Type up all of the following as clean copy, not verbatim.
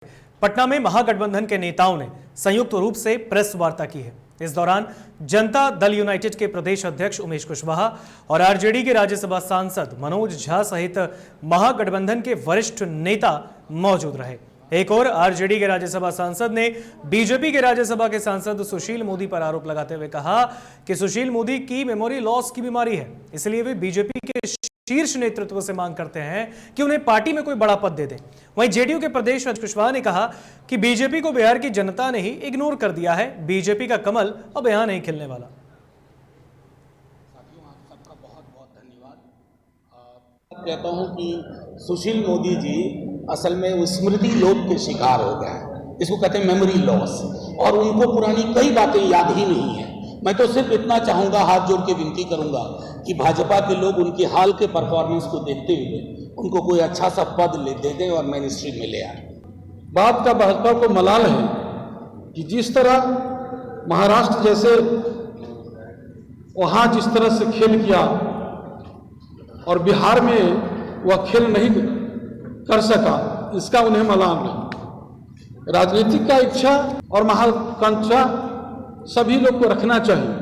पटना में महागठबंधन के नेताओं ने संयुक्त रूप से प्रेस वार्ता की है। इस दौरान जनता दल यूनाइटेड के प्रदेश अध्यक्ष उमेश कुशवाहा और आरजेडी के राज्यसभा सांसद मनोज झा सहित महागठबंधन के वरिष्ठ नेता मौजूद रहे। एक और आरजेडी के राज्यसभा सांसद ने बीजेपी के राज्यसभा के सांसद सुशील मोदी पर आरोप लगाते हुए कहा कि सुशील मोदी की मेमोरी लॉस की बीमारी है, इसलिए वे बीजेपी के शीर्ष नेतृत्व से मांग करते हैं कि उन्हें पार्टी में कोई बड़ा पद दे दें। वहीं जेडीयू के प्रदेश अध्यक्ष कुशवाहा ने कहा कि बीजेपी को बिहार की जनता ने ही इग्नोर कर दिया है, बीजेपी का कमल अब यहां नहीं खिलने वाला। साथियों, आप सबका बहुत बहुत धन्यवाद। कहता हूं कि सुशील मोदी जी असल में वो स्मृति लोप के शिकार हो गए हैं, इसको कहते हैं मेमोरी लॉस, और उनको पुरानी कई बातें याद ही नहीं है। मैं तो सिर्फ इतना चाहूंगा, हाथ जोड़ के विनती करूंगा कि भाजपा के लोग उनके हाल के परफॉर्मेंस को देखते हुए उनको कोई अच्छा सा पद दे दें और मिनिस्ट्री में ले आए। बात का भाजपा को मलाल है कि जिस तरह महाराष्ट्र जैसे वहां जिस तरह से खेल किया और बिहार में वह खेल नहीं कर सका, इसका उन्हें मलाल नहीं। राजनीतिक का इच्छा और महत्वाकांक्षा सभी लोग को रखना चाहिए,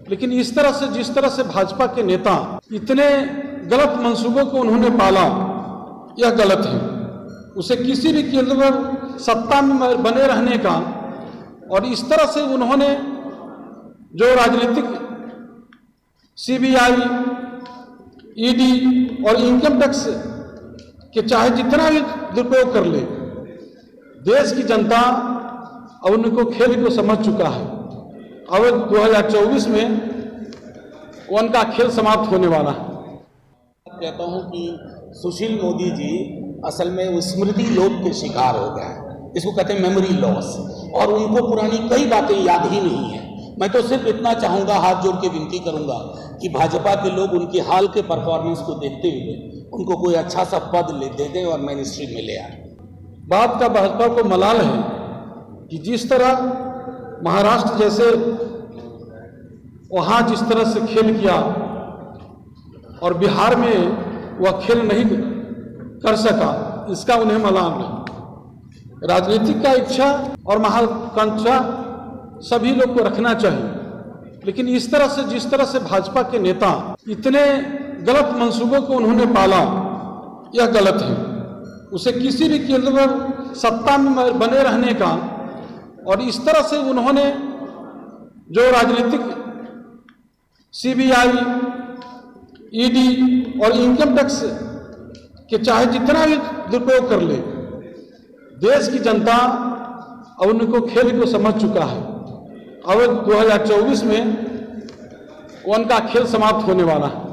लेकिन इस तरह से जिस तरह से भाजपा के नेता इतने गलत मंसूबों को उन्होंने पाला, यह गलत है। उसे किसी भी केंद्र पर सत्ता में बने रहने का, और इस तरह से उन्होंने जो राजनीतिक सीबीआई, ईडी और इनकम टैक्स के चाहे जितना भी दुरुपयोग कर ले, देश की जनता अब उनको खेल को समझ चुका है। अब 2024 में उनका खेल समाप्त होने वाला है। कहता हूं कि सुशील मोदी जी असल में वो स्मृति लोप के शिकार हो गए हैं, इसको कहते हैं मेमोरी लॉस, और उनको पुरानी कई बातें याद ही नहीं है। मैं तो सिर्फ इतना चाहूंगा, हाथ जोड़ के विनती करूंगा कि भाजपा के लोग उनके हाल के परफॉर्मेंस को देखते हुए उनको कोई अच्छा सा पद दे दें और मिनिस्ट्री में ले आए। बात का भाजपा को मलाल है कि जिस तरह महाराष्ट्र जैसे वहां जिस तरह से खेल किया और बिहार में वह खेल नहीं कर सका, इसका उन्हें मलाल नहीं। राजनीतिक का इच्छा और महत्वाकांक्षा सभी लोग को रखना चाहिए, लेकिन इस तरह से जिस तरह से भाजपा के नेता इतने गलत मंसूबों को उन्होंने पाला, यह गलत है। उसे किसी भी केंद्र पर सत्ता में बने रहने का, और इस तरह से उन्होंने जो राजनीतिक सीबीआई, ईडी और इनकम टैक्स के चाहे जितना भी दुरुपयोग कर ले, देश की जनता अब उनको खेल को समझ चुका है। अब 2024 में उनका खेल समाप्त होने वाला है।